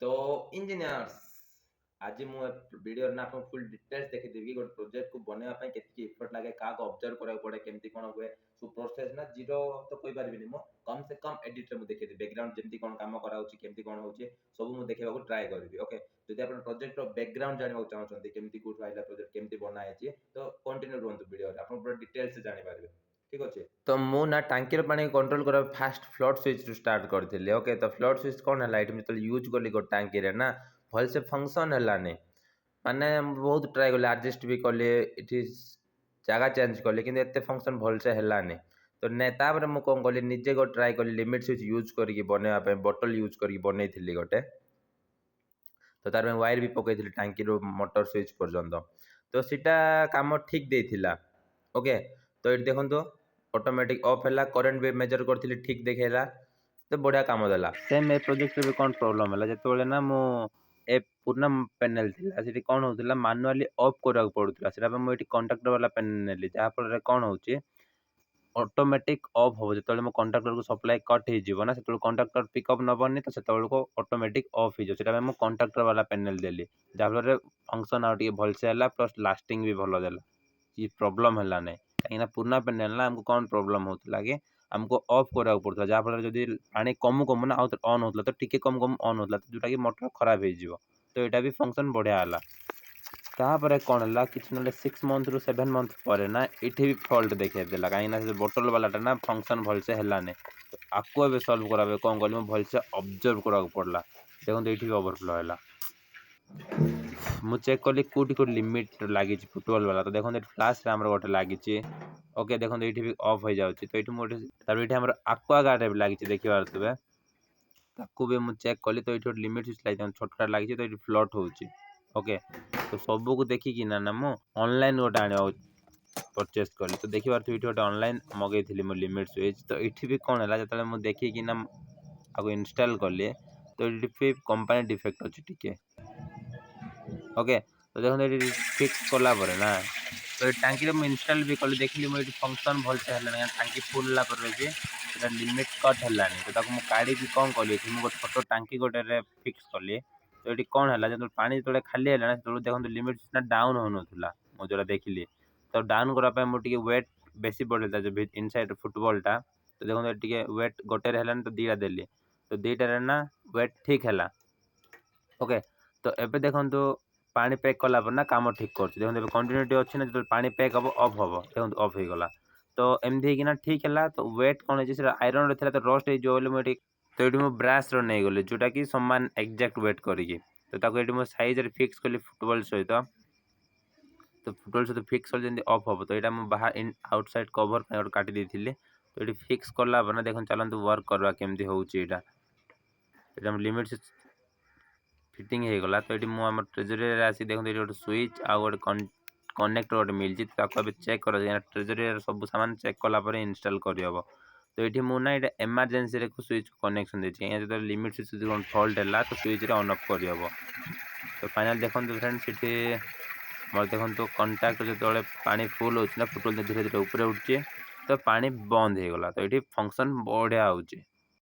तो इंजीनियर्स आज मु वीडियो ना आपको फुल डिटेल्स देखि देबी गोट प्रोजेक्ट को बनेवा पय केतकी एफर्ट लागे का को ऑब्जर्व करा पड़े केमती कोन हुए सो प्रोसेस ना जीरो तो कोई पारबिनी मो कम से कम एडिट रे मु देखि दे बैकग्राउंड जेमती कोन काम करा होची केमती कोन होची सब मु देखिबा को ट्राई करबी ओके जदि आपण प्रोजेक्ट रो बैकग्राउंड जानिबा चाहछन्ती केमती कोठ आइला प्रोजेक्ट केमती बना हेची तो कंटिन्यू रहंतु वीडियो रे आपण पूरा डिटेल्स जानि पारबे ठीक अछि तो मु ना टांकी रो पानी कंट्रोल करा फास्ट फ्लड स्विच रु स्टार्ट करथिले ओके तो फ्लड स्विच कोन हला इट मतलब यूज करली गो टांकी रे ना भल से फंक्शन हलानी माने बहुत ट्राई कले एडजस्ट भी कले इट इज जगह चेंज कले किंतु एते फंक्शन भल से हलानी तो ने तापर मु कोन कली निजे गो ट्राई कली लिमिट स्विच यूज करके बनेवा पे बोतल यूज करके बनेइथिली गोटे तो तार में वायर भी पकईथिली टांकी रो मोटर स्विच पर्यंत तो सीटा काम ठीक देथिला ओके तो ये देखंतो ऑटोमेटिक ऑफ हैला करंट भी मेजर करथिली ठीक देखेला तो बढ़िया काम देला सेम ए प्रोजेक्ट रे भी कोन प्रॉब्लम हैला जेतोले ना मु ए पुरना पैनल थिला सेठी कोन होतिला मैन्युअली ऑफ करा पडुतिला सेटा पे मु एठी कॉन्टैक्टर वाला पैनल नेली जहा पर कोन होची ऑटोमेटिक ऑफ हो जेतोले मो कॉन्टैक्टर को सप्लाई कट हे जीवो ना सेतोले कॉन्टैक्टर पिकअप नबनी तो सेतोले को ऑटोमेटिक ऑफ हे जो सेटा मु कॉन्टैक्टर वाला पैनल देली जहा पर फंक्शन आ टिके भल से हैला प्लस लास्टिंग भी भलो देला ये प्रॉब्लम हैला नै कहीं पुराना पैनल ना हमको कौन प्रॉब्लम होता लगे हमको ऑफ करा पड़ता जहाँ फल जब पानी कम कम ना आउ ऑन होता तो टिके कम कम ऑन होता जोटा कि मोटर खराब हो तो यहाँ भी फंक्शन बढ़िया है तापर कौन है कि 6 मंथ रु 7 मंथ पर ना ये भी फल्ट देखिए देला कहीं बोतल वालाटा ना फंक्शन भलसे है तो आपको ए सल्व करा कौन कल भलसे ऑब्जर्व करा पड़ा देखो ये भी ओवरफ्लो है मु चेक कली कोटी कोटी लिमिट लगी फुटबॉल वाला तो देखो फ्लाश रे गोटे लगी ओके देखो ये भी ऑफ हो जाऊँगी तो ये आम आक्वा गार्ड भी लगी देखी पारे ताकू भी मुझे चेक कली तो ये लिमिट स्विच लगी छोटका लगी तो ये फ्लट हो ओके तो सब को देखिकी ना मु ऑनलाइन गोटे आने परचेस कली तो देखी पारे ये गोटे ऑनलाइन मगई मो लिमिट स्विच तो ये भी कौन है जो मुझे देखिकी ना आपको इंस्टॉल कली तो ये कंपनी डिफेक्ट अच्छी टिके ओके तो देखो ये फिक्स कला ना तो टांकी में इंस्टॉल भी कली देखली मुझे फंक्शन भल से है टांकी फुल ला पर भी लिमिट कट है तो मुझे काढ़ी कौन कली मुझे छोट टांकी गोटे फिक्स कली तो ये कौन है जो पानी जो खाली है ना तो देखो लिमिट ना डाउन हो नाला मुझे जो देखिली तो डाउन करापी मुझे वेट बेसी पड़ा जो इनसाइड फुटबॉलटा तो देखो ये वेट गोटे है तो दीटा देली तो दीटार ना वेट ठीक है ओके तो एबे देखो पानी पैक कला ना काम ठीक कर कंटिन्यूटी अच्छी ना जो पानी पैक हम अफ हम देखो अफ हो गला तो एमती ना ठीक है तो वेट कौन है आयरन रे तो रस्ट हो मुझे तो ये ब्राश नहीं गली जोटा कि सामान एक्जाक्ट वेट करी तो ये साइज रे फिक्स कली फुटबॉल सहित तो फुटबॉल सहित फिक्स कल जमी अफ हम तो यहाँ बाहर आउटसाइड कवर गोटे काटी तो ये फिक्स कला ना देखो चलते वर्क करवा केमती हो लिमिट फिटिंग हो गला तो ये मुझे ट्रेजरी आसी देखो ये गोटे स्विच आ गोटे कनेक्टर गोटे मिलती चेक कर ट्रेजरी सब सामान चेक कलापर इनस्टॉल करहब तो ये मुझे ये एमरजेंसी स्विच कनेक्शन देती जो लिमिट स्विच फल्ट है तो स्विच ऑन ऑफ करहब तो फाइनल देखो फ्रेंड्स ये मोर देखो कंटाक्ट जो पानी फुल हो फुटबॉल धीरे धीरे ऊपर उठे तो पानी बंद हो गला तो ये फंक्शन बढ़िया हो